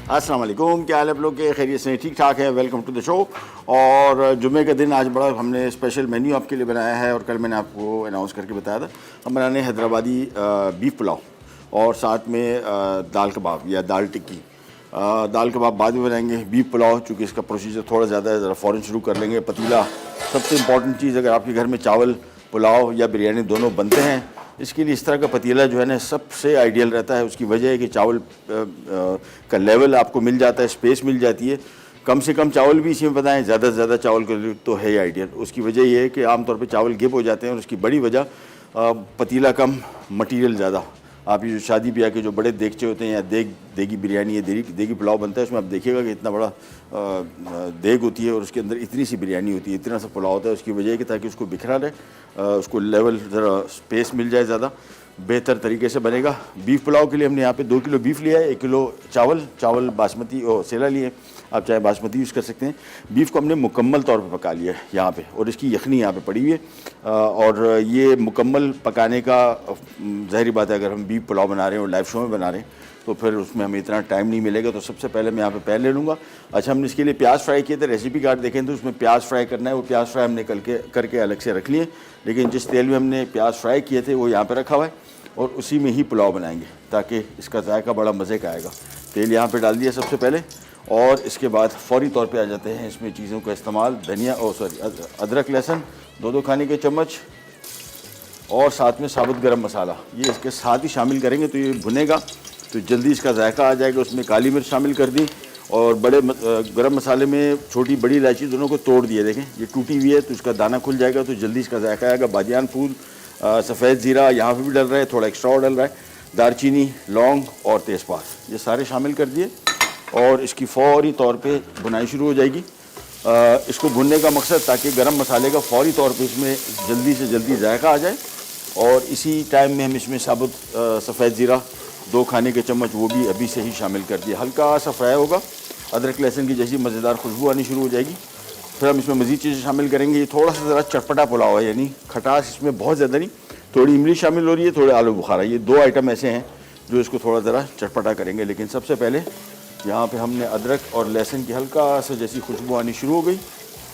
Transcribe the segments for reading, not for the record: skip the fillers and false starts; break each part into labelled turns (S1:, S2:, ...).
S1: अस्सलाम वालेकुम, क्या हाल है आप लोग के? खैरियत से? ठीक ठाक है। Welcome to the show. और जुमे का दिन आज बड़ा हमने स्पेशल मेन्यू आपके लिए बनाया है और कल मैंने आपको अनाउंस करके बताया था। हम बनाने हैदराबादी बीफ पुलाव और साथ में दाल कबाब या दाल टिक्की। दाल कबाब बाद में बनाएंगे, बीफ पुलाव चूँकि इसका प्रोसीजर थोड़ा ज़्यादा है, ज़रा फ़ौरन शुरू कर लेंगे। पतीला सबसे इम्पॉर्टेंट चीज़, अगर आपके घर में चावल पुलाव या बिरयानी दोनों बनते हैं, इसके लिए इस तरह का पतीला जो है ना सबसे आइडियल रहता है। उसकी वजह है कि चावल का लेवल आपको मिल जाता है, स्पेस मिल जाती है। कम से कम चावल भी इसी में बताएं, ज़्यादा से ज़्यादा चावल का तो है ही आइडियल। उसकी वजह ये है कि आमतौर पे चावल गिप हो जाते हैं और उसकी बड़ी वजह पतीला कम, मटीरियल ज़्यादा। आप ये जो शादी ब्याह के जो बड़े देगचे होते हैं या देगी बिरयानी या देगी पुलाव बनता है, उसमें आप देखिएगा कि इतना बड़ा देग होती है और उसके अंदर इतनी सी बिरयानी होती है, इतना सा पुलाव होता है। उसकी वजह है कि ताकि उसको बिखरा रहे, उसको लेवल ज़रा स्पेस मिल जाए, ज़्यादा बेहतर तरीके से बनेगा। बीफ पुलाव के लिए हमने यहाँ पे 2 किलो बीफ लिया है, 1 किलो चावल बासमती और सेला लिए, आप चाहे बासमती यूज़ कर सकते हैं। बीफ को हमने मुकम्मल तौर पे पका लिया है यहाँ पे और इसकी यखनी यहाँ पे पड़ी हुई है। और ये मुकम्मल पकाने का ज़ाहिर बात है, अगर हम बीफ पुलाव बना रहे हैं और लाइव शो में बना रहे हैं तो फिर उसमें हमें इतना टाइम नहीं मिलेगा। तो सबसे पहले मैं यहाँ पे पैन ले लूँगा। अच्छा, हमने इसके लिए प्याज फ्राई किए थे, रेसिपी कार्ड देखें तो उसमें प्याज फ्राई करना है। वो प्याज फ्राई हमने करके अलग से रख लिए, लेकिन जिस तेल में हमने प्याज फ्राई किए थे वो यहाँ पर रखा हुआ है और उसी में ही पुलाव बनाएंगे ताकि इसका जायका बड़ा मज़े का आएगा। तेल यहाँ पे डाल दिया सबसे पहले और इसके बाद फौरी तौर पे आ जाते हैं इसमें चीज़ों का इस्तेमाल। धनिया अदरक लहसुन 2 खाने के चम्मच और साथ में साबुत गरम मसाला, ये इसके साथ ही शामिल करेंगे तो ये भुनेगा तो जल्दी इसका जायका आ जाएगा। उसमें काली मिर्च शामिल कर दी और बड़े गरम मसाले में छोटी बड़ी इलायची दोनों को तोड़ दिए। देखें ये टूटी हुई है तो इसका दाना खुल जाएगा तो जल्दी इसका जायका आएगा। बादियान फूल, सफ़ेद ज़ीरा यहाँ पे भी डल रहा है, थोड़ा एक्स्ट्रा और डल रहा है, दालचीनी, लौंग और तेज़पात, ये सारे शामिल कर दिए और इसकी फौरी तौर पे भुनाई शुरू हो जाएगी। इसको भुनने का मकसद ताकि गरम मसाले का फौरी तौर पे इसमें जल्दी से जल्दी जायका आ जाए। और इसी टाइम में हम इसमें साबुत सफ़ेद ज़ीरा 2 खाने के चम्मच वो भी अभी से ही शामिल कर दिया। हल्का सा फ्राई होगा, अदरक लहसुन की जैसी मज़ेदार खुशबू आनी शुरू हो जाएगी। फिर हम इसमें मज़ीद चीज़ें शामिल करेंगे। ये थोड़ा सा ज़रा चटपटा पुलाव है, यानी खटास इसमें बहुत ज़्यादा नहीं, थोड़ी इमली शामिल हो रही है, थोड़े आलू बुखारा। ये 2 आइटम ऐसे हैं जो इसको थोड़ा ज़रा चटपटा करेंगे। लेकिन सबसे पहले यहाँ पे हमने अदरक और लहसुन की हल्का सा जैसी खुशबू आनी शुरू हो गई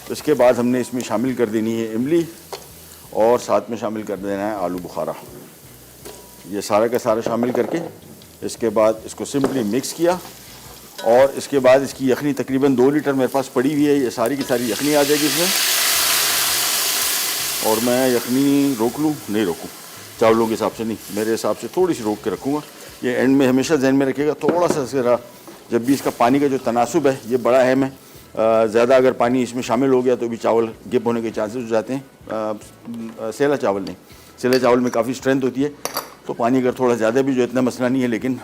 S1: तो इसके बाद हमने इसमें शामिल कर देनी है इमली और साथ में शामिल कर देना है आलू बुखारा। ये सारा का सारा शामिल करके इसके बाद इसको सिंपली मिक्स किया और इसके बाद इसकी यखनी तकरीबन 2 लीटर मेरे पास पड़ी हुई है। ये सारी की सारी यखनी आ जाएगी इसमें और मैं यखनी रोक लूँ, नहीं रोकूँ, चावलों के हिसाब से नहीं, मेरे हिसाब से थोड़ी सी रोक के रखूँगा। ये एंड में हमेशा जहन में रखिएगा, थोड़ा सा ज़रा जब भी इसका पानी का जो तनासुब है ये बड़ा अहम है। ज़्यादा अगर पानी इसमें शामिल हो गया तो भी चावल गिप होने के चांसेस हो जाते हैं। सेला चावल नहीं, सेला चावल में काफ़ी स्ट्रेंथ होती है तो पानी अगर थोड़ा ज़्यादा भी जो इतना मसला नहीं है। लेकिन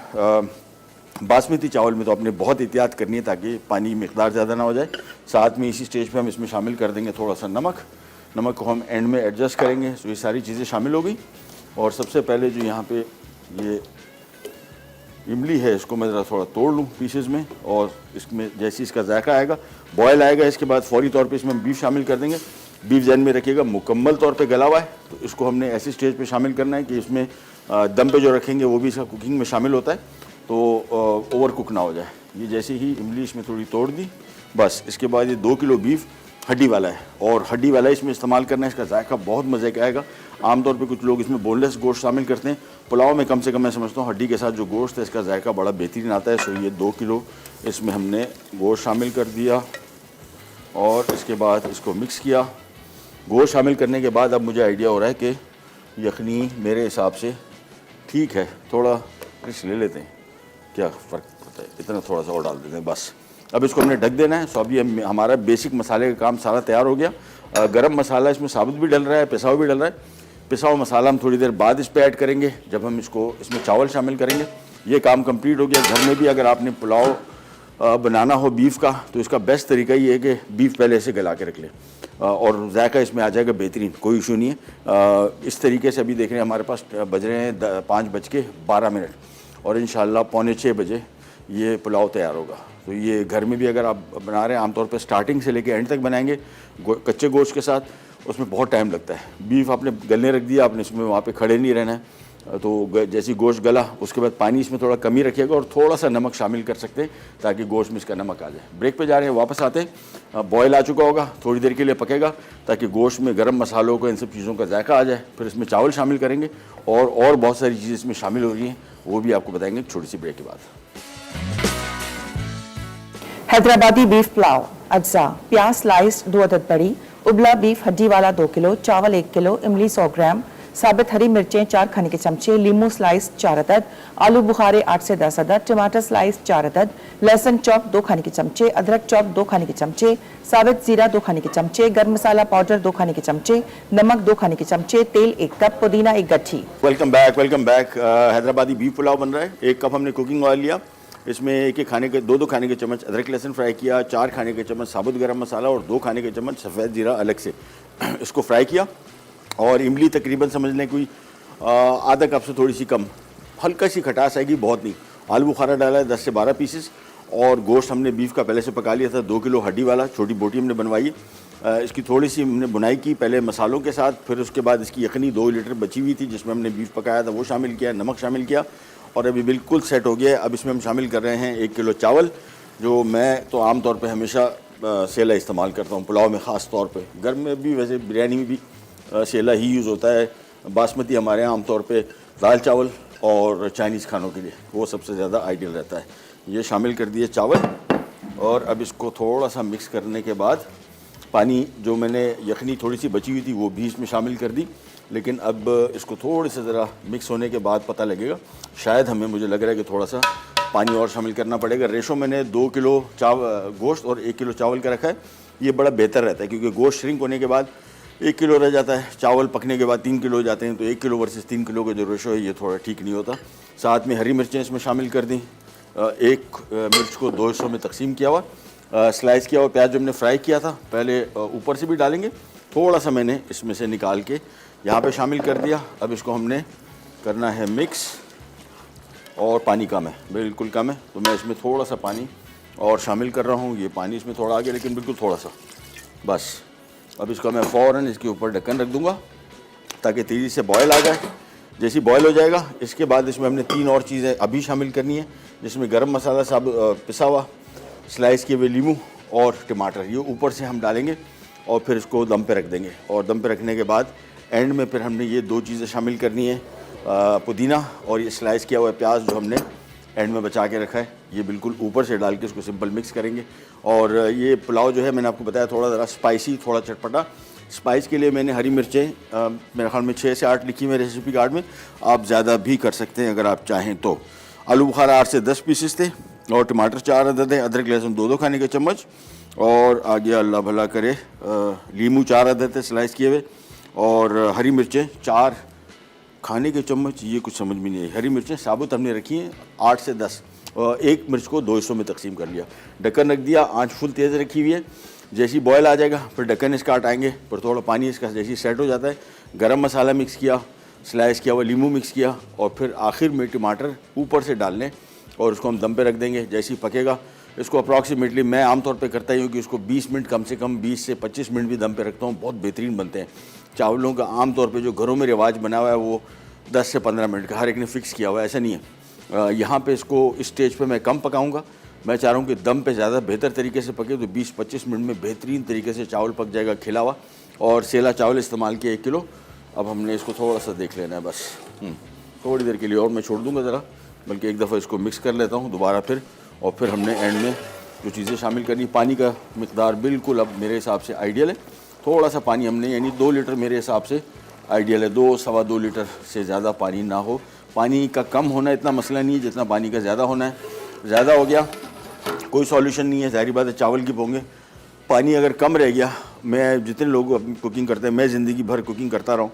S1: बासमती चावल में तो आपने बहुत एहतियात करनी है ताकि पानी की मिकदार ज़्यादा ना हो जाए। साथ में इसी स्टेज पे हम इसमें शामिल कर देंगे थोड़ा सा नमक को हम एंड में एडजस्ट करेंगे। तो ये सारी चीज़ें शामिल हो गई और सबसे पहले जो यहाँ पे ये इमली है इसको मैं ज़रा थोड़ा तोड़ लूँ पीसेस में और इसमें जैसे इसका जायका आएगा, बॉयल आएगा, इसके बाद फौरी तौर पे इसमें बीफ शामिल कर देंगे। बीफ जहन में रखिएगा मुकम्मल तौर पे गला हुआ है तो इसको हमने ऐसी स्टेज पे शामिल करना है कि इसमें दम पे जो रखेंगे वो भी इसका कुकिंग में शामिल होता है तो ओवर कुक ना हो जाए। ये जैसे ही इमली इसमें थोड़ी तोड़ दी बस, इसके बाद ये 2 किलो बीफ हड्डी वाला है और हड्डी वाला इसमें इस्तेमाल करना है। इसका जायका बहुत मज़े का आएगा। आमतौर पे कुछ लोग इसमें बोनलेस गोश्त शामिल करते हैं, पुलाव में कम से कम मैं समझता हूँ हड्डी के साथ जो गोश्त है इसका जायका बड़ा बेहतरीन आता है। सो ये 2 किलो इसमें हमने गोश्त शामिल कर दिया और इसके बाद इसको मिक्स किया। गोश्त शामिल करने के बाद अब मुझे आइडिया हो रहा है कि यखनी मेरे हिसाब से ठीक है, थोड़ा रिच ले लेते हैं, क्या फ़र्क पड़ता है, इतना थोड़ा सा और डाल देते हैं बस। अब इसको हमने ढक देना है। सो अभी हमारा बेसिक मसाले का काम सारा तैयार हो गया। गरम मसाला इसमें साबुत भी डल रहा है, पिसा हुआ भी डल रहा है। पिसा हुआ मसाला हम थोड़ी देर बाद इस पर ऐड करेंगे जब हम इसमें चावल शामिल करेंगे। ये काम कंप्लीट हो गया। घर में भी अगर आपने पुलाव बनाना हो बीफ का तो इसका बेस्ट तरीका ये है कि बीफ पहले से गला के रख लें और जायका इसमें आ जाएगा बेहतरीन, कोई इशू नहीं है। इस तरीके से अभी देख रहे हैं हमारे पास बज रहे हैं 5:12 और इंशाल्लाह 5:45 बजे ये पुलाव तैयार होगा। तो ये घर में भी अगर आप बना रहे हैं, आमतौर पे स्टार्टिंग से लेके एंड तक बनाएंगे कच्चे गोश्त के साथ, उसमें बहुत टाइम लगता है। बीफ आपने गलने रख दिया, आपने इसमें वहाँ पे खड़े नहीं रहना है, तो जैसी गोश्त गला उसके बाद पानी इसमें थोड़ा कमी रखिएगा और थोड़ा सा नमक शामिल कर सकते हैं ताकि गोश्त में इसका नमक आ जाए। ब्रेक पे जा रहे हैं, वापस आते हैं। बॉयल आ चुका होगा, थोड़ी देर के लिए पकेगा ताकि गोश्त में गरम मसालों को इन सब चीज़ों का जायका आ जाए। फिर इसमें चावल शामिल करेंगे और बहुत सारी चीज़ें इसमें शामिल हो रही हैं, वो भी आपको बताएंगे छोटी सी ब्रेक के बाद।
S2: हैदराबादी बीफ पुलाव अज्जा, प्याज स्लाइस 2 अदद बड़ी, उबला बीफ हड्डी वाला 2 किलो, चावल 1 किलो, इमली 100 ग्राम, साबित हरी मिर्चें 4 खाने के चमचे, लीमू स्लाइस 4 अदद, आलू बुखारे 8 से 10 अदद, टमाटर स्लाइस 4 अदद, लहसुन चॉप 2 खाने के चमचे, अदरक चॉप 2 खाने के चमचे, साबित जीरा 2 खाने के चमचे, गर्म मसाला पाउडर 2 खाने के चमचे, नमक 2 खाने के चमचे, तेल 1 कप, पुदीना 1 गट्ठी।
S1: Welcome back. Hyderabadi beef pulao बन रहा है। 1 कप हमने कुकिंग ऑयल लिया, इसमें एक खाने के 2 खाने के चम्मच अदरक लहसुन फ्राई किया, 4 खाने के चम्मच साबुत गरम मसाला और 2 खाने के चम्मच सफ़ेद जीरा अलग से इसको फ्राई किया। और इमली तकरीबन समझ लें कोई आधा कप से थोड़ी सी कम, हल्का सी खटास आएगी, बहुत नहीं। आलू बुखारा डाला है 10 से 12 पीसेस और गोश्त हमने बीफ का पहले से पका लिया था, 2 किलो हड्डी वाला, छोटी बोटी हमने बनवाई। इसकी थोड़ी सी हमने बुनाई की पहले मसालों के साथ, फिर उसके बाद इसकी यखनी 2 लीटर बची हुई थी जिसमें हमने बीफ पकाया था वो शामिल किया, नमक शामिल किया और अभी बिल्कुल सेट हो गया है। अब इसमें हम शामिल कर रहे हैं 1 किलो चावल, जो मैं तो आम तौर पे हमेशा सेला इस्तेमाल करता हूँ पुलाव में, ख़ास तौर पे। घर में भी, वैसे बिरयानी में भी सेला ही यूज़ होता है। बासमती हमारे यहाँ आमतौर पे दाल चावल और चाइनीज़ खानों के लिए वो सबसे ज़्यादा आइडियल रहता है। ये शामिल कर दिए चावल और अब इसको थोड़ा सा मिक्स करने के बाद पानी, जो मैंने यखनी थोड़ी सी बची हुई थी वो भी इसमें शामिल कर दी। लेकिन अब इसको थोड़ी सा ज़रा मिक्स होने के बाद पता लगेगा, शायद हमें, मुझे लग रहा है कि थोड़ा सा पानी और शामिल करना पड़ेगा। रेशो मैंने 2 किलो गोश्त और 1 किलो चावल का रखा है। ये बड़ा बेहतर रहता है क्योंकि गोश्त श्रिंक होने के बाद 1 किलो रह जाता है, चावल पकने के बाद 3 किलो हो जाते हैं, तो 1 किलो वर्सेस 3 किलो का जो रेशो है ये थोड़ा ठीक नहीं होता। साथ में हरी मिर्चें इसमें शामिल कर दी, 1 मिर्च को 2 हिस्सों में तकसीम किया हुआ, स्लाइस किया हुआ प्याज जो हमने फ्राई किया था पहले ऊपर से भी डालेंगे, थोड़ा सा मैंने इसमें से निकाल के यहाँ पे शामिल कर दिया। अब इसको हमने करना है मिक्स और पानी कम है, बिल्कुल कम है, तो मैं इसमें थोड़ा सा पानी और शामिल कर रहा हूँ। ये पानी इसमें थोड़ा आ गया लेकिन बिल्कुल थोड़ा सा बस। अब इसको मैं फ़ौरन इसके ऊपर ढक्कन रख दूँगा ताकि तेज़ी से बॉयल आ जाए। जैसी बॉयल हो जाएगा इसके बाद इसमें हमने 3 और चीज़ें अभी शामिल करनी है, जिसमें गरम मसाला साब पिसा हुआ, स्लाइस किए हुए लीमू और टमाटर, ये ऊपर से हम डालेंगे और फिर इसको दम पे रख देंगे। और दम पे रखने के बाद एंड में फिर हमने ये 2 चीज़ें शामिल करनी है, पुदीना और ये स्लाइस किया हुआ प्याज जो हमने एंड में बचा के रखा है, ये बिल्कुल ऊपर से डाल के उसको सिंपल मिक्स करेंगे। और ये पुलाव जो है मैंने आपको बताया थोड़ा ज़रा स्पाइसी, थोड़ा चटपटा। स्पाइस के लिए मैंने हरी मिर्चें मेरे ख्याल में 6 से 8 लिखी हुई रेसिपी कार्ड में, आप ज़्यादा भी कर सकते हैं अगर आप चाहें तो। आलू बुखारा 8 से 10 पीसेस थे और टमाटर 4 अदद है, अदरक लहसुन 2 खाने के चम्मच और आगे अल्लाह भला करे लीमू 4 अदद है स्लाइस किए हुए और हरी मिर्चें 4 खाने के चम्मच, ये कुछ समझ में नहीं आई। हरी मिर्चें साबुत हमने रखी हैं 8 से 10, 1 मिर्च को 2 हिस्सों में तकसीम कर लिया, ढक्कन रख दिया, आंच फुल तेज़ रखी हुई है। जैसी बॉयल आ जाएगा फिर ढक्कन इसका हटाएंगे, फिर थोड़ा पानी इसका जैसी सेट हो जाता है, गरम मसाला मिक्स किया, स्लाइस किया हुआ लीमू मिक्स किया और फिर आखिर में टमाटर ऊपर से डालने और उसको हम दम पे रख देंगे। जैसे ही पकेगा इसको अप्रॉक्सीमेटली मैं आमतौर पे करता ही हूँ कि उसको 20 मिनट, कम से कम 20 से 25 मिनट भी दम पे रखता हूँ, बहुत बेहतरीन बनते हैं। चावलों का आमतौर पे जो घरों में रिवाज बना हुआ है वो 10 से 15 मिनट का हर एक ने फ़िक्स किया हुआ है, ऐसा नहीं है। यहाँ पे इसको इस स्टेज पे मैं कम पकाऊंगा, मैं चाह रहा हूँ कि दम पे ज़्यादा बेहतर तरीके से पके, तो 20-25 मिनट में बेहतरीन तरीके से चावल पक जाएगा खिला हुआ। और सेला चावल इस्तेमाल किया 1 किलो। अब हमने इसको थोड़ा सा देख लेना है बस, थोड़ी देर के लिए और मैं छोड़ दूँगा ज़रा, बल्कि एक दफ़ा इसको मिक्स कर लेता हूँ दोबारा फिर। और फिर हमने एंड में जो चीज़ें शामिल करनी, पानी का मिकदार बिल्कुल अब मेरे हिसाब से आइडियल है, थोड़ा सा पानी हमने, यानी 2 लीटर मेरे हिसाब से आइडियल है, 2-2.25 लीटर से ज़्यादा पानी ना हो। पानी का कम होना इतना मसला नहीं है जितना पानी का ज़्यादा होना है। ज़्यादा हो गया कोई सॉल्यूशन नहीं है, ज़ाहिर बात है चावल की पोंगे। पानी अगर कम रह गया, मैं जितने लोग अपनी कुकिंग करते हैं, मैं ज़िंदगी भर कुकिंग करता रहा हूँ,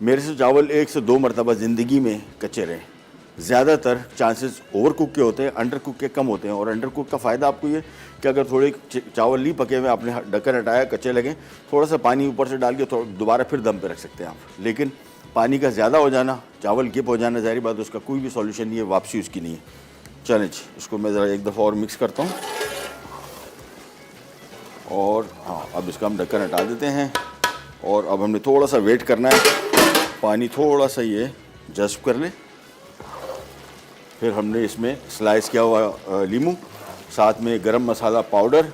S1: मेरे से चावल 1 से 2 मरतबा ज़िंदगी में कच्चे रहे। ज़्यादातर चांसेस ओवर कुक के होते हैं, अंडर कुक के कम होते हैं। और अंडर कुक का फ़ायदा आपको ये कि अगर थोड़े चावल नहीं पके हुए, आपने ढक्कन हटाया, कच्चे लगे, थोड़ा सा पानी ऊपर से डाल के दोबारा फिर दम पे रख सकते हैं आप। लेकिन पानी का ज़्यादा हो जाना, चावल गिप हो जाना, ज़ाहिर बात उसका कोई भी सॉल्यूशन नहीं है, वापसी उसकी नहीं है। चलें जी, इसको मैं ज़रा एक दफ़ा और मिक्स करता हूँ और हाँ, अब इसका हम ढक्कन हटा देते हैं। और अब हमने थोड़ा सा वेट करना है, पानी थोड़ा सा ये जज्ब कर लें। फिर हमने इसमें स्लाइस किया हुआ लीमू, साथ में गरम मसाला पाउडर,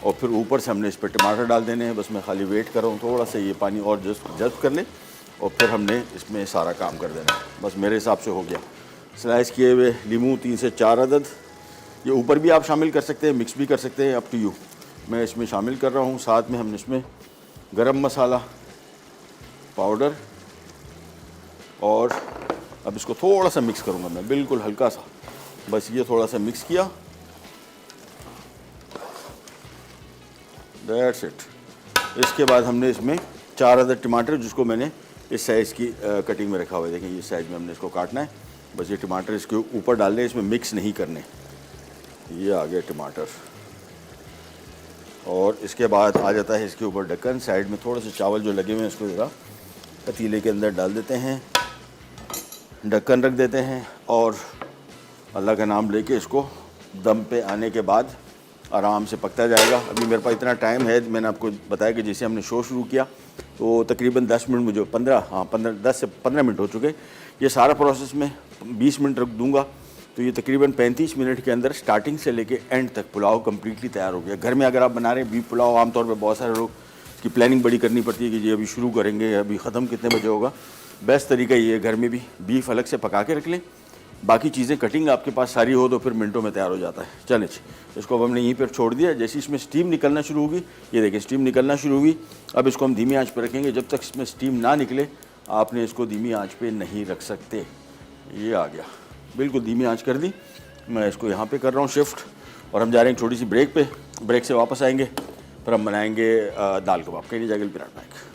S1: और फिर ऊपर से हमने इस पर टमाटर डाल देने हैं। बस मैं खाली वेट कर रहा हूँ थोड़ा सा ये पानी और जज्ब कर ले, और फिर हमने इसमें सारा काम कर देना है। बस मेरे हिसाब से हो गया। स्लाइस किए हुए लीमू 3 से 4 अदद, ये ऊपर भी आप शामिल कर सकते हैं, मिक्स भी कर सकते हैं, अप टू यू। मैं इसमें शामिल कर रहा हूँ। साथ में हमने इसमें गरम मसाला पाउडर, और अब इसको थोड़ा सा मिक्स करूँगा मैं, बिल्कुल हल्का सा, बस ये थोड़ा सा मिक्स किया, दैट्स इट। इसके बाद हमने इसमें 4 अदद टमाटर, जिसको मैंने इस साइज़ की कटिंग में रखा हुआ है, देखें ये साइज़ में हमने इसको काटना है। बस ये टमाटर इसके ऊपर डालने, इसमें मिक्स नहीं करने। ये आ गया टमाटर, और इसके बाद आ जाता है इसके ऊपर ढक्कन। साइड में थोड़े से चावल जो लगे हुए हैं इसको ज़रा पतीले के अंदर डाल देते हैं, ढक्कन रख देते हैं, और अल्लाह का नाम लेके इसको दम पे आने के बाद आराम से पकता जाएगा। अभी मेरे पास इतना टाइम है, मैंने आपको बताया कि जैसे हमने शो शुरू किया तो तकरीबन 10 मिनट मुझे 10 से 15 मिनट हो चुके। ये सारा प्रोसेस में 20 मिनट रख दूंगा, तो ये तकरीबन 35 मिनट के अंदर स्टार्टिंग से लेके एंड तक पुलाव कम्प्लीटली तैयार हो गया। घर में अगर आप बना रहे हैं बीफ पुलाव, आमतौर पर बहुत सारे लोग इसकी प्लानिंग बड़ी करनी पड़ती है कि जी अभी शुरू करेंगे, अभी ख़त्म कितने बजे होगा। बेस्ट तरीका ये है, घर में भी बीफ अलग से पका के रख लें, बाकी चीज़ें कटिंग आपके पास सारी हो तो फिर मिनटों में तैयार हो जाता है। चलें, इसको अब हमने यहीं पर छोड़ दिया। जैसे इसमें स्टीम निकलना शुरू होगी, ये देखिए स्टीम निकलना शुरू हुई। अब इसको हम धीमी आंच पर रखेंगे, जब तक इसमें स्टीम ना निकले आपने इसको धीमी आंच पे नहीं रख सकते। ये आ गया, बिल्कुल धीमी आंच कर दी। मैं इसको यहाँ पे कर रहा हूँ शिफ्ट, और हम जा रहे हैं छोटी सी ब्रेक पे। ब्रेक से वापस आएंगे, फिर हम बनाएंगे दाल कबाब। कहीं जाएगा विराट बैग।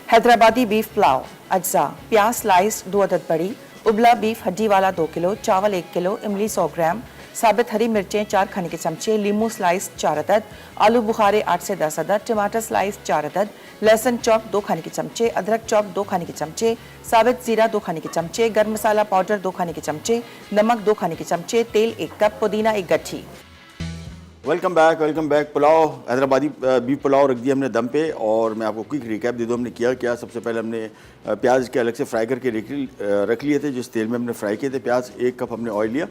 S2: हैदराबादी बीफ पुलाव अज्जा, प्याज स्लाइस 2 अदद बड़ी, उबला बीफ हड्डी वाला 2 किलो, चावल 1 किलो, इमली 100 ग्राम, साबित हरी मिर्चें 4 खाने के चमचे, लीमू स्लाइस 4 अदद, आलू बुखारे 8 से 10 अदद, टमाटर स्लाइस 4 अदद, लहसुन चॉप 2 खाने के चमचे, अदरक चॉप 2 खाने के चमचे, साबित जीरा 2 खाने के चमचे, गर्म मसाला पाउडर 2 खाने के चमचे, नमक 2 खाने के चमचे, तेल 1 कप, पुदीना 1 गट्ठी।
S1: Welcome back. Pulao, Hyderabadi beef pulao रख दिया हमने दम पे, और मैं आपको क्विक रिकैप दे दूँ हमने किया क्या। सबसे पहले हमने प्याज के अलग से फ्राई करके रख लिए थे, जिस तेल में हमने फ्राई किए थे प्याज। 1 कप हमने ऑयल लिया,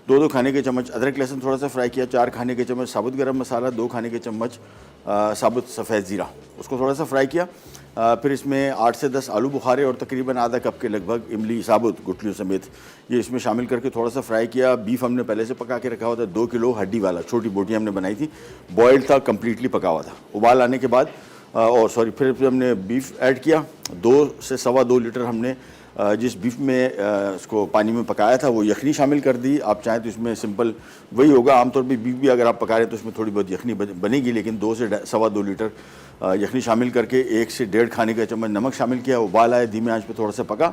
S1: 2 खाने के चम्मच अदरक लहसुन थोड़ा सा फ्राई किया, 4 खाने के चम्मच साबुत गरम मसाला, 2 खाने के चम्मच साबुत सफ़ेद ज़ीरा, उसको थोड़ा सा फ्राई किया। फिर इसमें 8 से 10 आलू बुखारे और तकरीबन आधा कप के लगभग इमली साबुत गुठलियों समेत ये इसमें शामिल करके थोड़ा सा फ्राई किया। बीफ हमने पहले से पका के रखा हुआ था, 2 किलो हड्डी वाला, छोटी बोटियाँ हमने बनाई थी, बॉयल्ड था, कम्प्लीटली पका हुआ था। उबाल आने के बाद फिर हमने बीफ ऐड किया। 2 से सवा 2 लीटर हमने जिस बीफ में इसको पानी में पकाया था वो यखनी शामिल कर दी। आप चाहें तो इसमें सिंपल वही होगा, आमतौर पे बीफ भी अगर आप पका रहे हैं तो उसमें थोड़ी बहुत यखनी बनेगी, लेकिन 2 से सवा 2 लीटर यखनी शामिल करके 1 से 1.5 खाने का चम्मच नमक शामिल किया। उबाल आया, धीमे आंच पे थोड़ा सा पका।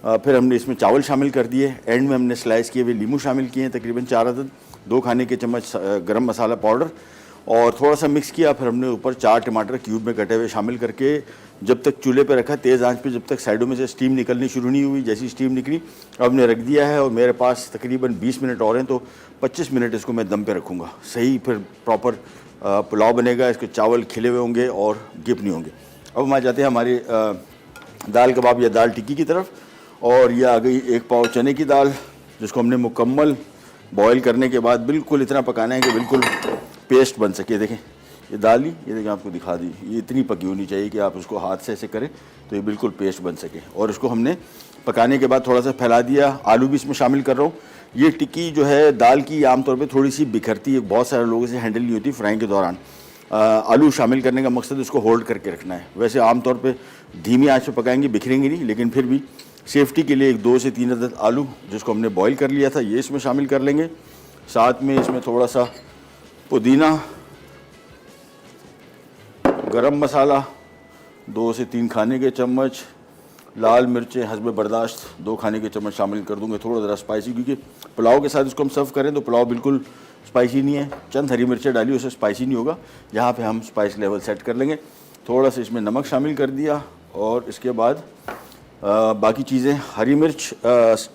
S1: फिर हमने इसमें चावल शामिल कर दिए। एंड में हमने स्लाइस किए हुए लीमू शामिल किए हैं, तकरीबन 4 अदद, 2 खाने के चम्मच गरम मसाला पाउडर, और थोड़ा सा मिक्स किया। फिर हमने ऊपर 4 टमाटर क्यूब में कटे हुए शामिल करके जब तक चूल्हे पे रखा तेज़ आंच पे, जब तक साइडों में से स्टीम निकलनी शुरू नहीं हुई। जैसी स्टीम निकली अब हमने रख दिया है, और मेरे पास तकरीबन 20 मिनट और हैं, तो 25 मिनट इसको मैं दम पे रखूँगा। सही फिर प्रॉपर पुलाव बनेगा, इसके चावल खिले हुए होंगे और गिप नहीं होंगे। अब हम आ जाते हैं हमारी दाल कबाब या दाल टिक्की की तरफ, और ये आ गई 1 पाव चने की दाल, जिसको हमने मुकम्मल बॉयल करने के बाद बिल्कुल इतना पकाना है कि बिल्कुल पेस्ट बन सके। देखें ये दाल ही, ये देखें आपको दिखा दी, ये इतनी पकी होनी चाहिए कि आप उसको हाथ से ऐसे करें तो ये बिल्कुल पेस्ट बन सके। और इसको हमने पकाने के बाद थोड़ा सा फैला दिया। आलू भी इसमें शामिल कर रहा हूँ। ये टिक्की जो है दाल की आमतौर पे थोड़ी सी बिखरती है, बहुत सारे लोगों से हैंडल नहीं होती फ्राइंग के दौरान। आलू शामिल करने का मकसद इसको होल्ड करके रखना है। वैसे आमतौर पे धीमी आंच पे पकाएंगे, बिखरेंगे नहीं, लेकिन फिर भी सेफ्टी के लिए 2 से 3 अदद आलू जिसको हमने बॉयल कर लिया था ये इसमें शामिल कर लेंगे। साथ में इसमें थोड़ा सा पुदीना, गरम मसाला 2 से 3 खाने के चम्मच, लाल मिर्चें हस्ब बर्दाश्त 2 खाने के चम्मच शामिल कर दूंगे, थोड़ा ज़रा स्पाइसी, क्योंकि पुलाव के साथ इसको हम सर्व करें तो पुलाव बिल्कुल स्पाइसी नहीं है। चंद हरी मिर्चें डाली, उससे स्पाइसी नहीं होगा। यहाँ पे हम स्पाइस लेवल सेट कर लेंगे। थोड़ा सा इसमें नमक शामिल कर दिया, और इसके बाद बाकी चीज़ें, हरी मिर्च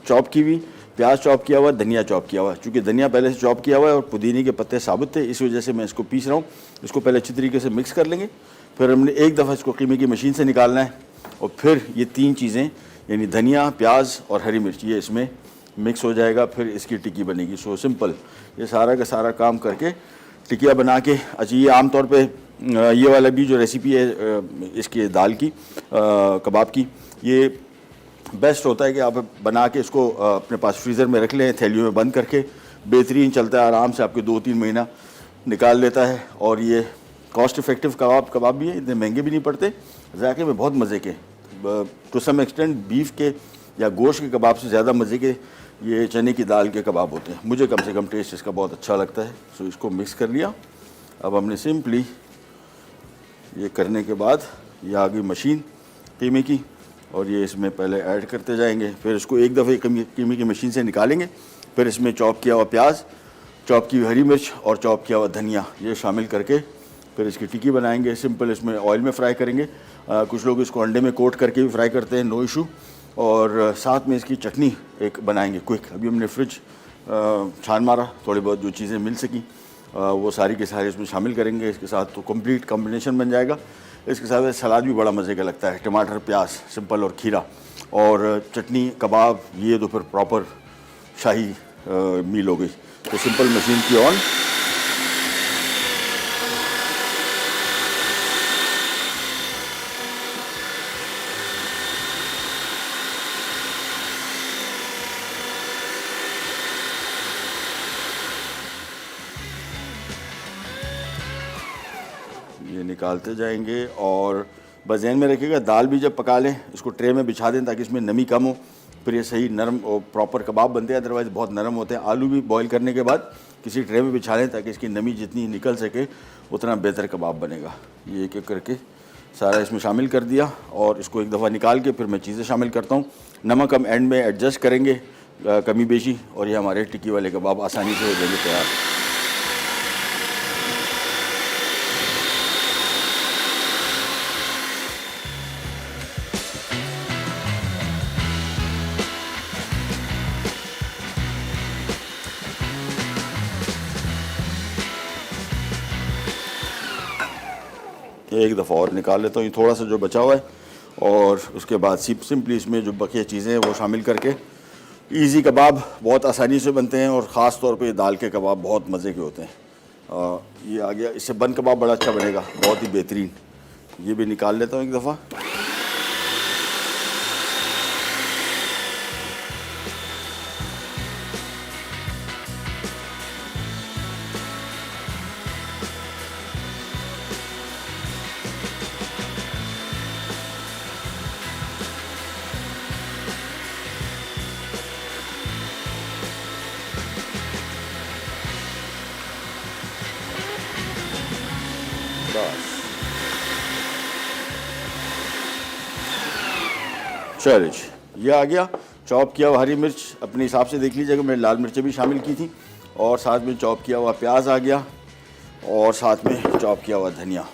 S1: चॉप की हुई, प्याज चॉप किया हुआ, धनिया चॉप किया हुआ। चूँकि धनिया पहले से चॉप किया हुआ है और पुदीने के पत्ते साबुत थे, इस वजह से मैं इसको पीस रहा हूँ। इसको पहले अच्छी तरीके से मिक्स कर लेंगे, फिर हमने एक दफ़ा इसको कीमे की मशीन से निकालना है और फिर ये 3 चीज़ें यानी धनिया, प्याज और हरी मिर्च ये इसमें मिक्स हो जाएगा, फिर इसकी टिक्की बनेगी। सो सिंपल ये सारा का सारा काम करके टिकिया बना के। अच्छा, ये आम तौर पे ये वाला भी जो रेसिपी है इसकी दाल की कबाब की, ये बेस्ट होता है कि आप बना के इसको अपने पास फ्रीज़र में रख लें, थैलियों में बंद करके। बेहतरीन चलता है, आराम से आपके 2-3 महीना निकाल लेता है। और ये कॉस्ट इफ़ेक्टिव कबाब भी है, इतने महंगे भी नहीं पड़ते, जायके में बहुत मज़े के। टू सम एक्सटेंट बीफ के या गोश्त के कबाब से ज़्यादा मज़े के ये चने की दाल के कबाब होते हैं। मुझे कम से कम टेस्ट इसका बहुत अच्छा लगता है। सो इसको मिक्स कर लिया। अब हमने सिंपली ये करने के बाद ये आ गई मशीन कीमे की, और ये इसमें पहले ऐड करते जाएंगे, फिर इसको एक दफ़े कीमे की मशीन से निकालेंगे, फिर इसमें चॉप किया हुआ प्याज, चॉप की हुई हरी मिर्च और चॉप किया हुआ धनिया ये शामिल करके फिर इसकी टिक्की बनाएंगे। सिंपल इसमें ऑयल में फ्राई करेंगे। कुछ लोग इसको अंडे में कोट करके भी फ्राई करते हैं, नो इशू। और साथ में इसकी चटनी एक बनाएंगे क्विक। अभी हमने फ्रिज छान मारा, थोड़ी बहुत जो चीज़ें मिल सकी वो सारी के सारी इसमें शामिल करेंगे। इसके साथ तो कंप्लीट कॉम्बिनेशन बन जाएगा। इसके साथ सलाद भी बड़ा मज़े का लगता है, टमाटर, प्याज, सिंपल और खीरा और चटनी, कबाब, ये तो फिर प्रॉपर शाही मील हो गई। तो सिंपल मशीन की ऑन। ये निकालते जाएंगे और बस ध्यान में रखिएगा दाल भी जब पका लें इसको ट्रे में बिछा दें ताकि इसमें नमी कम हो, फिर ये सही नरम और प्रॉपर कबाब बनते हैं। अदरवाइज़ बहुत नरम होते हैं। आलू भी बॉईल करने के बाद किसी ट्रे में बिछा लें ताकि इसकी नमी जितनी निकल सके उतना बेहतर कबाब बनेगा। ये एक एक करके सारा इसमें शामिल कर दिया और इसको एक दफ़ा निकाल के फिर मैं चीज़ें शामिल करता हूँ। नमक हम एंड में एडजस्ट करेंगे कमी बेशी, और ये हमारे टिक्की वाले कबाब आसानी से हो जाएंगे तैयार। एक दफ़ा और निकाल लेता हूँ, ये थोड़ा सा जो बचा हुआ है, और उसके बाद सिंपली इसमें जो बकी चीज़ें हैं वो शामिल करके इजी कबाब बहुत आसानी से बनते हैं। और ख़ास तौर पे दाल के कबाब बहुत मज़े के होते हैं। ये आ गया, इससे बन कबाब बड़ा अच्छा बनेगा, बहुत ही बेहतरीन। ये भी निकाल लेता हूँ एक दफ़ा। बस चलिए ये आ गया। चॉप किया हुआ हरी मिर्च अपने हिसाब से देख लीजिएगा, मैंने लाल मिर्चें भी शामिल की थी, और साथ में चॉप किया हुआ प्याज आ गया, और साथ में चॉप किया हुआ धनिया।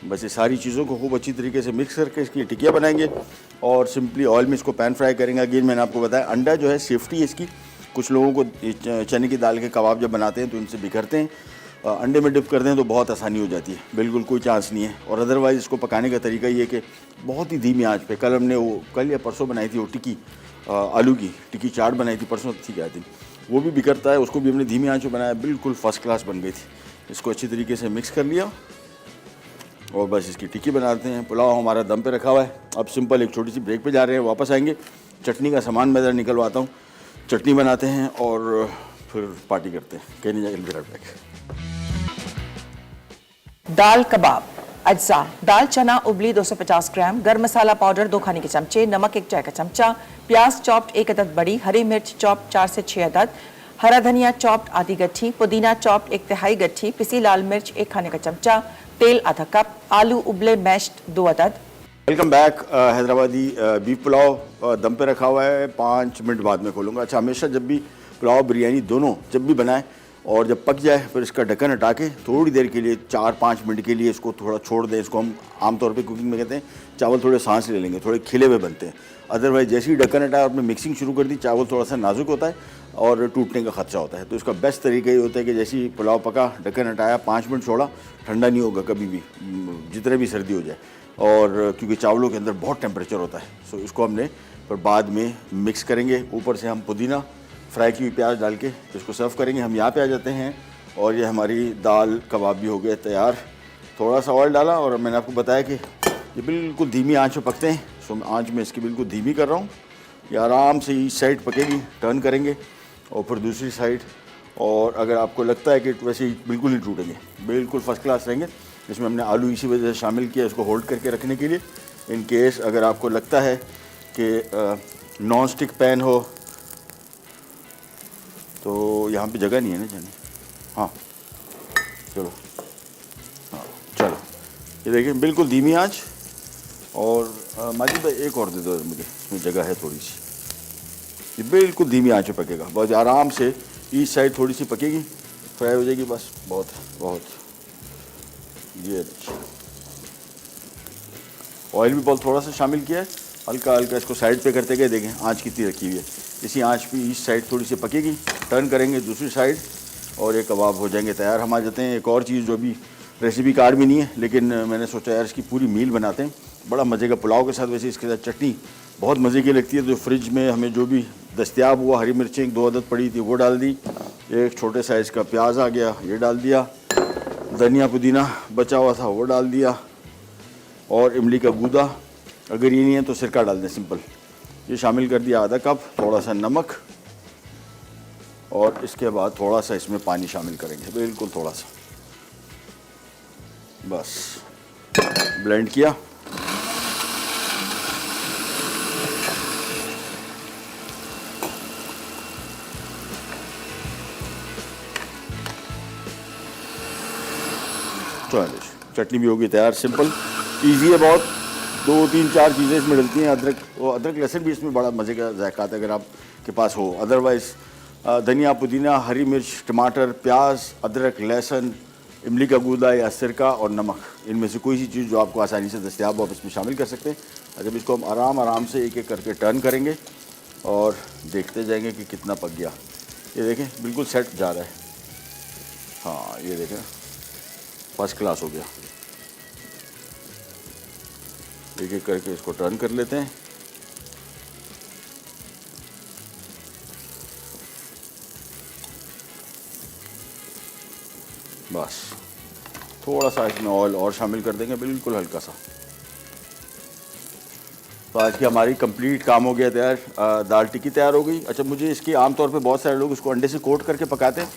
S1: बस ये सारी चीज़ों को खूब अच्छी तरीके से मिक्स करके इसकी टिकिया बनाएंगे और सिंपली ऑयल में इसको पैन फ्राई करेंगे। अगेन मैंने आपको बताया अंडा जो है सेफ्टी है इसकी। कुछ लोगों को चने की दाल के कबाब जब बनाते हैं तो इनसे बिखरते हैं, अंडे में डिप कर दें तो बहुत आसानी हो जाती है, बिल्कुल कोई चांस नहीं है। और अदरवाइज़ इसको पकाने का तरीका ये कि बहुत ही धीमी आंच पे, कल हमने वो कल या परसों बनाई थी वो टिक्की आलू की टिक्की चाट बनाई थी, परसों थी आई थिंक, वो भी बिखरता है, उसको भी हमने धीमी आंच पे बनाया, बिल्कुल फर्स्ट क्लास बन गई थी। इसको अच्छी तरीके से मिक्स कर लिया और बस इसकी टिक्की बनाते हैं। पुलाव हमारा दम पे रखा हुआ है। अब सिंपल एक छोटी सी ब्रेक पे जा रहे हैं, वापस आएंगे, चटनी का सामान मैं ज़रा निकलवाता हूँ, चटनी बनाते हैं और फिर पार्टी करते हैं। कहने जाएगा मेरा बैग।
S2: दाल कबाब अज्जा, दाल चना उबली 250 ग्राम, गर्म मसाला पाउडर 2 खाने के चमचे, नमक 1 चाय का चमचा, प्याज चॉप्ड 1 अदद बड़ी, हरी मिर्च चॉप्ड 4 से 6 अदद, हरा धनिया चॉप्ड आधी गट्ठी, पुदीना चॉप्ड 1 तिहाई गट्ठी, पिसी लाल मिर्च 1 खाने का चमचा, तेल आधा कप, आलू उबले मैश्ड 2 अदद।
S1: Welcome back. Hyderabadi beef pulao दम पे रखा हुआ है, 5 मिनट बाद में खोलूँगा। अच्छा, हमेशा जब भी पुलाव बिरयानी दोनों जब भी बनाएं और जब पक जाए फिर इसका ढक्कन हटा के थोड़ी देर के लिए 4-5 मिनट के लिए इसको थोड़ा छोड़ दें। इसको हम आमतौर पे कुकिंग में कहते हैं चावल थोड़े सांस ले लेंगे, थोड़े खिले हुए बनते हैं। अदरवाइज जैसे ही ढक्कन हटाया आपने मिक्सिंग शुरू कर दी, चावल थोड़ा सा नाजुक होता है और टूटने का खदशा होता है। तो इसका बेस्ट तरीका ये होता है कि जैसे ही पुलाव पका, ढक्कन हटाया, 5 मिनट छोड़ा, ठंडा नहीं होगा कभी भी, जितने भी सर्दी हो जाए। और क्योंकि चावलों के अंदर बहुत टेम्परेचर होता है, सो इसको हमने फिर बाद में मिक्स करेंगे। ऊपर से हम पुदीना, फ्राई की हुई प्याज डाल के इसको सर्व करेंगे। हम यहाँ पे आ जाते हैं और ये हमारी दाल कबाब भी हो गए तैयार। थोड़ा सा ऑयल डाला और मैंने आपको बताया कि ये बिल्कुल धीमी आंच पे पकते हैं, सो आंच में इसकी बिल्कुल धीमी कर रहा हूँ। ये आराम से इस साइड पकेगी, टर्न करेंगे और फिर दूसरी साइड। और अगर आपको लगता है कि वैसे ही बिल्कुल नहीं टूटेंगे, बिल्कुल फर्स्ट क्लास रहेंगे। इसमें हमने आलू इसी वजह से शामिल किया, इसको होल्ड करके रखने के लिए। इन केस अगर आपको लगता है कि नॉन स्टिक पैन हो तो यहाँ पे जगह नहीं है ना जाने। हाँ चलो, हाँ चलो, ये देखिए बिल्कुल धीमी आंच। और माजिद भाई एक और दे दो मुझे, इसमें जगह है थोड़ी सी। ये बिल्कुल धीमी आंच पे पकेगा, बहुत आराम से ईच साइड थोड़ी सी पकेगी, फ्राई हो जाएगी, बस बहुत बहुत। ये ऑयल भी बहुत थोड़ा सा शामिल किया है, हल्का हल्का इसको साइड पे करते गए। देखें आंच कितनी रखी हुई है। इसी आंच पे ईच साइड थोड़ी सी पकेगी, टर्न करेंगे दूसरी साइड और ये कबाब हो जाएंगे तैयार। हम आ जाते हैं एक और चीज़ जो भी रेसिपी कार्ड में नहीं है, लेकिन मैंने सोचा यार इसकी पूरी मील बनाते हैं, बड़ा मज़े का पुलाव के साथ। वैसे इसके साथ चटनी बहुत मज़े की लगती है। तो फ्रिज में हमें जो भी दस्तियाब हुआ, हरी मिर्चें 2 अदद पड़ी थी वो डाल दी, एक छोटे साइज़ का प्याज आ गया ये डाल दिया, धनिया पुदीना बचा हुआ था वो डाल दिया, और इमली का गूदा, अगर ये नहीं है तो सिरका डाल दें सिंपल, ये शामिल कर दिया आधा कप। थोड़ा सा नमक और इसके बाद थोड़ा सा इसमें पानी शामिल करेंगे, बिल्कुल थोड़ा सा, बस ब्लेंड किया। चलिए चटनी भी होगी तैयार, सिंपल इजी है बहुत। 2-3-4 चीज़ें इसमें डलती हैं। अदरक लहसुन भी इसमें बड़ा मज़े का जायका आता है अगर आपके पास हो। अदरवाइज़ धनिया पुदीना, हरी मिर्च, टमाटर, प्याज, अदरक, लहसुन, इमली का गूदा या सिरका और नमक, इनमें से कोई सी चीज़ जो आपको आसानी से दस्तियाब हो आप इसमें शामिल कर सकते हैं। जब इसको हम आराम से एक एक करके टर्न करेंगे और देखते जाएंगे कि कितना पक गया। ये देखें बिल्कुल सेट जा रहा है। हाँ ये देखें फर्स्ट क्लास हो गया। एक एक करके इसको टर्न कर लेते हैं। बस थोड़ा सा इसमें ऑयल और शामिल कर देंगे, बिल्कुल हल्का सा। तो आज की हमारी कंप्लीट काम हो गया तैयार। दाल टिक्की तैयार हो गई। अच्छा, मुझे इसकी आमतौर पे बहुत सारे लोग इसको अंडे से कोट करके पकाते हैं।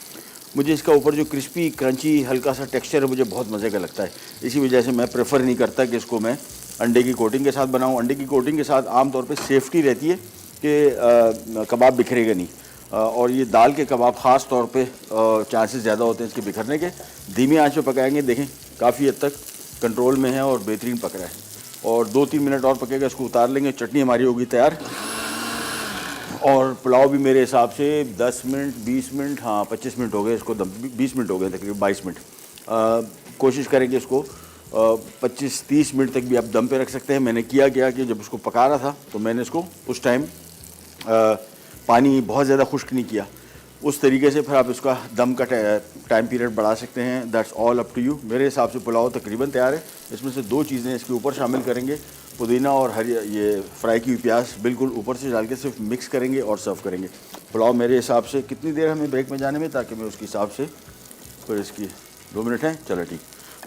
S1: मुझे इसका ऊपर जो क्रिस्पी क्रंची हल्का सा टेक्सचर है मुझे बहुत मज़े का लगता है। इसी वजह से मैं प्रेफर नहीं करता कि इसको मैं अंडे की कोटिंग के साथ बनाऊं। अंडे की कोटिंग के साथ आमतौर पे सेफ्टी रहती है कि कबाब बिखरेगा नहीं, और ये दाल के कबाब ख़ास तौर पे चांसेस ज़्यादा होते हैं इसके बिखरने के। धीमी आंच पे पकाएंगे, देखें काफ़ी हद तक कंट्रोल में है और बेहतरीन पक रहा है। और 2-3 मिनट और पकेगा, इसको उतार लेंगे। चटनी हमारी होगी तैयार और पुलाव भी मेरे हिसाब से 10 मिनट 20 मिनट, हाँ 25 मिनट हो गए इसको, 20 मिनट हो गए तकरीबन 22 मिनट। कोशिश करेंगे इसको 25-30 मिनट तक भी आप दम पे रख सकते हैं। मैंने किया क्या कि जब उसको पका रहा था तो मैंने इसको उस टाइम पानी बहुत ज़्यादा खुश्क नहीं किया, उस तरीके से फिर आप इसका दम का टाइम पीरियड बढ़ा सकते हैं। That's all up to you. मेरे हिसाब से पुलाव तकरीबन तैयार है। इसमें से 2 चीज़ें इसके ऊपर शामिल करेंगे, पुदीना और हरी ये फ्राई की हुई प्याज बिल्कुल ऊपर से डाल के सिर्फ मिक्स करेंगे और सर्व करेंगे। पुलाव मेरे हिसाब से कितनी देर हमें ब्रेक में जाने में, ताकि मैं उसके हिसाब से फिर इसकी 2 मिनट है, चलो ठीक।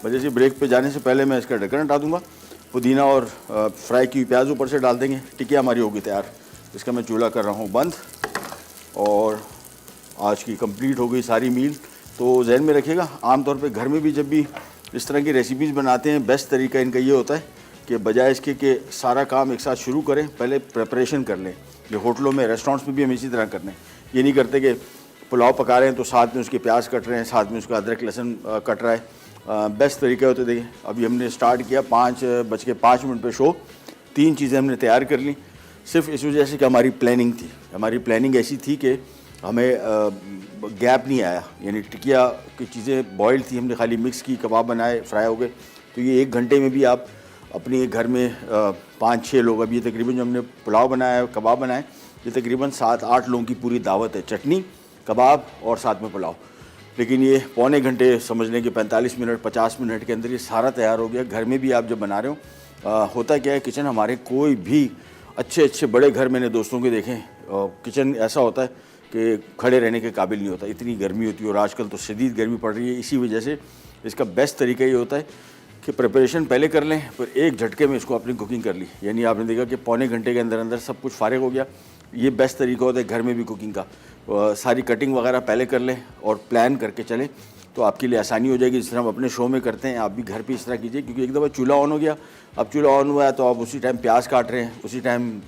S1: वजह से ब्रेक पे जाने से पहले मैं इसका ढक्कन हटा दूँगा। पुदीना और फ्राई की हुई प्याज ऊपर से डाल देंगे। टिक्किया हमारी होगी तैयार। इसका मैं चूल्हा कर रहा हूँ बंद और आज की कंप्लीट हो गई सारी मील। तो जहन में रखिएगा, आमतौर पे घर में भी जब भी इस तरह की रेसिपीज़ बनाते हैं, बेस्ट तरीका इनका ये होता है कि बजाय इसके कि सारा काम एक साथ शुरू करें, पहले प्रिपरेशन कर लें। ये होटलों में, रेस्टोरेंट्स में भी हम इसी तरह करते हैं। ये नहीं करते कि पुलाव पका रहे हैं तो साथ में उसके प्याज कट रहे हैं, साथ में उसका अदरक लहसुन कट रहा है। बेस्ट तरीका होता है। देखिए अभी हमने स्टार्ट किया 5:05 पे शो, 3 चीज़ें हमने तैयार कर ली सिर्फ इस वजह से कि हमारी प्लानिंग थी। हमारी प्लानिंग ऐसी थी कि हमें गैप नहीं आया, यानी टिकिया की चीज़ें बॉइल्ड थी, हमने खाली मिक्स की, कबाब बनाए, फ्राई हो गए। तो ये 1 घंटे में भी आप अपने घर में 5-6 लोग, अब ये तकरीबन जो हमने पुलाव बनाया है, कबाब बनाए, ये तकरीबन 7-8 लोगों की पूरी दावत है, चटनी, कबाब और साथ में पुलाव। लेकिन ये पौने घंटे समझ लें कि 45 मिनट 50 मिनट के अंदर ये सारा तैयार हो गया। घर में भी आप जब बना रहे हो, होता क्या है, किचन हमारे कोई भी अच्छे बड़े घर मैंने दोस्तों के देखें, किचन ऐसा होता है कि खड़े रहने के काबिल नहीं होता, इतनी गर्मी होती है। और आजकल तो शदीद गर्मी पड़ रही है, इसी वजह से इसका बेस्ट तरीका ये होता है कि प्रिपरेशन पहले कर लें, फिर एक झटके में इसको अपनी कुकिंग कर ली, यानी आपने देखा कि पौने घंटे के अंदर अंदर सब कुछ फारिग हो गया। ये बेस्ट तरीका होता है घर में भी कुकिंग का। सारी कटिंग वगैरह पहले कर लें और प्लान करके चलें तो आपके लिए आसानी हो जाएगी। जिस तरह हम अपने शो में करते हैं, आप भी घर पे इस तरह कीजिए, क्योंकि एक दफ़ा चूल्हा ऑन हो गया, अब चूल्हा ऑन हुआ है तो आप उसी टाइम प्याज काट रहे हैं, उसी टाइम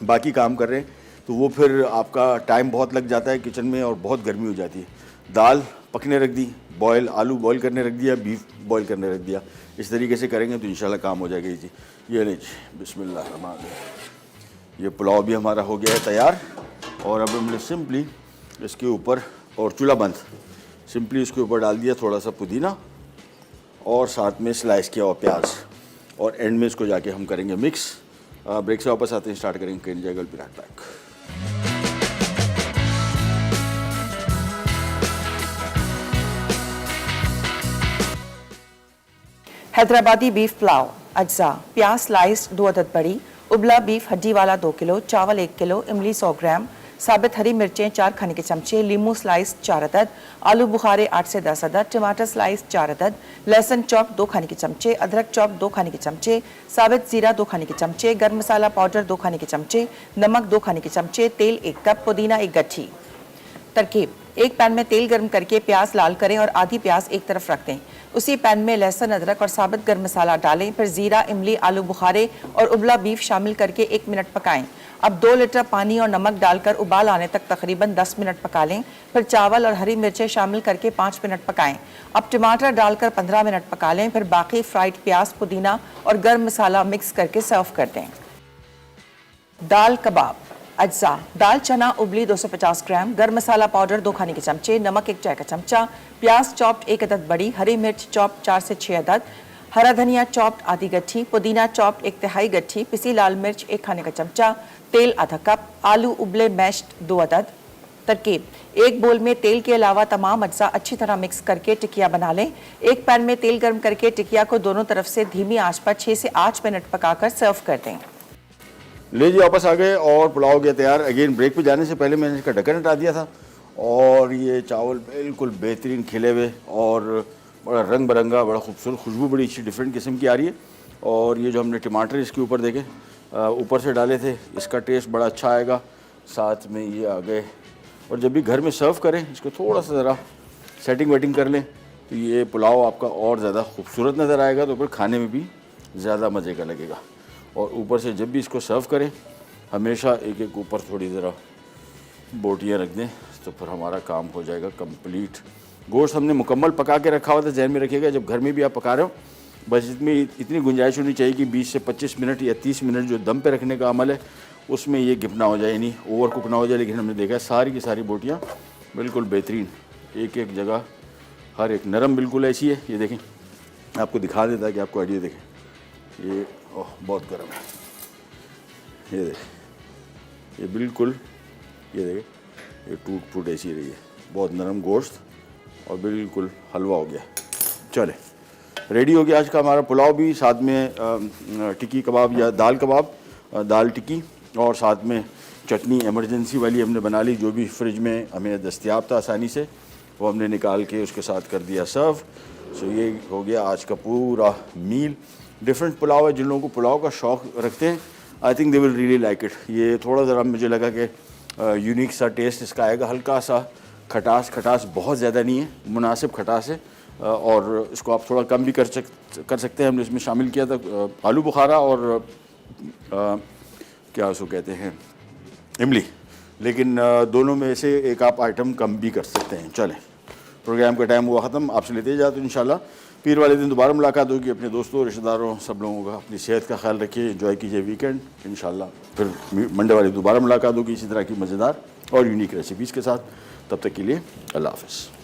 S1: बाकी काम कर रहे हैं, तो वो फिर आपका टाइम बहुत लग जाता है किचन में और बहुत गर्मी हो जाती है। दाल पकने रख दी, बॉयल आलू बॉयल करने रख दिया, बीफ बॉयल करने रख दिया। इस तरीके से करेंगे तो इंशाल्लाह काम हो जाएगा जी। ये ले जी, बिस्मिल्लाह रहमान रहीम। ये पुलाव भी हमारा हो गया है तैयार। और अब हमने सिंपली इसके ऊपर, और चूल्हा बंद, सिंपली इसके ऊपर डाल दिया थोड़ा सा पुदीना और साथ में स्लाइस किया हुआ प्याज, और एंड में इसको जाके हम करेंगे मिक्स। ब्रेक से वापस आते हैं, स्टार्ट करेंगे कैन जगल पिराट पैक।
S2: हैदराबादी बीफ पुलाव अज्जा, प्याज स्लाइस 2 अदद बड़ी, उबला बीफ हड्डी वाला 2 किलो, चावल 1 किलो, इमली 100 ग्राम, साबित हरी मिर्चें 4 खाने के चमचे, लीमू स्लाइस 4 अदद, आलू बुखारे 8 से 10 अदद, टमाटर स्लाइस 4 अदद, लहसुन चॉप 2 खाने के चमचे, अदरक चॉप 2 खाने के चमचे, साबित जीरा 2 खाने के चमचे, गर्म मसाला पाउडर 2 खाने के चमचे, नमक 2 खाने के चमचे, तेल 1 कप, पुदीना 1 गट्ठी। तरकीब: एक पैन में तेल गर्म करके प्याज लाल करें और आधी प्याज एक तरफ रख दें। उसी पैन में लहसुन, अदरक और साबित गर्म मसाला डालें, फिर जीरा, इमली, आलू बुखारे और उबला बीफ शामिल करके 1 मिनट पकाएं। अब 2 लीटर पानी और नमक डालकर उबाल आने तक तकरीबन 10 मिनट पका लें। फिर चावल और हरी मिर्चें शामिल करके 5 मिनट पकाएं। अब टमाटर डालकर 15 मिनट पका लें। फिर बाकी फ्राइड प्याज, पुदीना और गर्म मसाला मिक्स करके सर्व कर दें। दाल कबाब अज्जा, दाल चना उबली 250 ग्राम, गर्म मसाला पाउडर 2 खाने के चमचे, नमक 1 चाय का चमचा, प्याज चॉप्ड 1 अदद बड़ी, हरी मिर्च चॉप्ड 4 से 6 अदद, हरा धनिया चॉप्ड आधी गट्ठी, पुदीना चॉप्ड 1/3 गट्ठी, पिसी लाल मिर्च 1 खाने का चमचा, तेल आधा कप, आलू उबले मैश्ड 2 अदद। तरकीब: एक बोल में तेल के अलावा तमाम अज्जा अच्छी तरह मिक्स करके टिकिया बना लें। एक पैन में तेल गर्म करके टिकिया को दोनों तरफ से धीमी आंच पर 6 से 8 मिनट पकाकर सर्व कर दें।
S1: ले जी, वापस आ गए और पुलाव हो गया तैयार। अगेन ब्रेक पे जाने से पहले मैंने इसका ढक्कन हटा दिया था, और ये चावल बिल्कुल बेहतरीन खिले हुए और बड़ा रंग बिरंगा, बड़ा खूबसूरत, खुशबू बड़ी अच्छी डिफरेंट किस्म की आ रही है। और ये जो हमने टमाटर इसके ऊपर देखे ऊपर से डाले थे, इसका टेस्ट बड़ा अच्छा आएगा। साथ में ये आ गए, और जब भी घर में सर्व करें इसको थोड़ा सा ज़रा सेटिंग वेटिंग कर लें तो ये पुलाव आपका और ज़्यादा खूबसूरत नज़र आएगा, तो फिर खाने में भी ज़्यादा मज़े का लगेगा। और ऊपर से जब भी इसको सर्व करें हमेशा एक एक ऊपर थोड़ी ज़रा बोटियाँ रख दें, तो फिर हमारा काम हो जाएगा कंप्लीट। गोश्त हमने मुकम्मल पका के रखा हुआ था, जहन में रखिएगा जब घर में भी आप पका रहे हो, बस इसमें इतनी गुंजाइश होनी चाहिए कि 20 से 25 मिनट या 30 मिनट जो दम पे रखने का अमल है उसमें ये गिप ना हो जाए, यानी ओवर कुक ना हो जाए। लेकिन हमने देखा है सारी की सारी बोटियाँ बिल्कुल बेहतरीन, एक एक जगह हर एक नरम बिल्कुल ऐसी है। ये देखें, आपको दिखा देता है कि आपको आइडिया देखें, ये ओह बहुत गर्म है, ये देखें, ये बिल्कुल, ये देखें, ये टूट फूट ऐसी रही है, बहुत नरम गोश्त और बिल्कुल हलवा हो गया। चले, रेडी हो गया आज का हमारा पुलाव भी, साथ में टिक्की कबाब या दाल कबाब, दाल टिक्की, और साथ में चटनी इमरजेंसी वाली हमने बना ली, जो भी फ्रिज में हमें दस्तयाब था आसानी से, वो हमने निकाल के उसके साथ कर दिया सर्व। सो ये हो गया आज का पूरा मील। डिफरेंट पुलाव है, जिन लोगों को पुलाव का शौक़ रखते हैं I think they will really like it. ये थोड़ा ज़रा मुझे लगा कि यूनिक सा टेस्ट इसका आएगा, हल्का सा खटास बहुत ज़्यादा नहीं है, मुनासिब खटास है, और इसको आप थोड़ा कम भी कर सकते हैं। हमने इसमें शामिल किया था आलू बुखारा और क्या उसको कहते हैं, इमली, लेकिन दोनों में से एक आप आइटम कम भी कर सकते हैं। चलें, प्रोग्राम का टाइम हुआ ख़त्म, आपसे लेते जाते हैं इंशाल्लाह। पीर वाले दिन दोबारा मुलाकात होगी। अपने दोस्तों, रिश्तेदारों, सब लोगों का अपनी सेहत का ख्याल रखिए, एंजॉय कीजिए वीकेंड इंशाल्लाह। फिर मंडे वाले दोबारा मुलाकात होगी इसी तरह की मज़ेदार और यूनिक रेसिपीज़ के साथ। तब तक के लिए अल्लाह हाफ़िज़।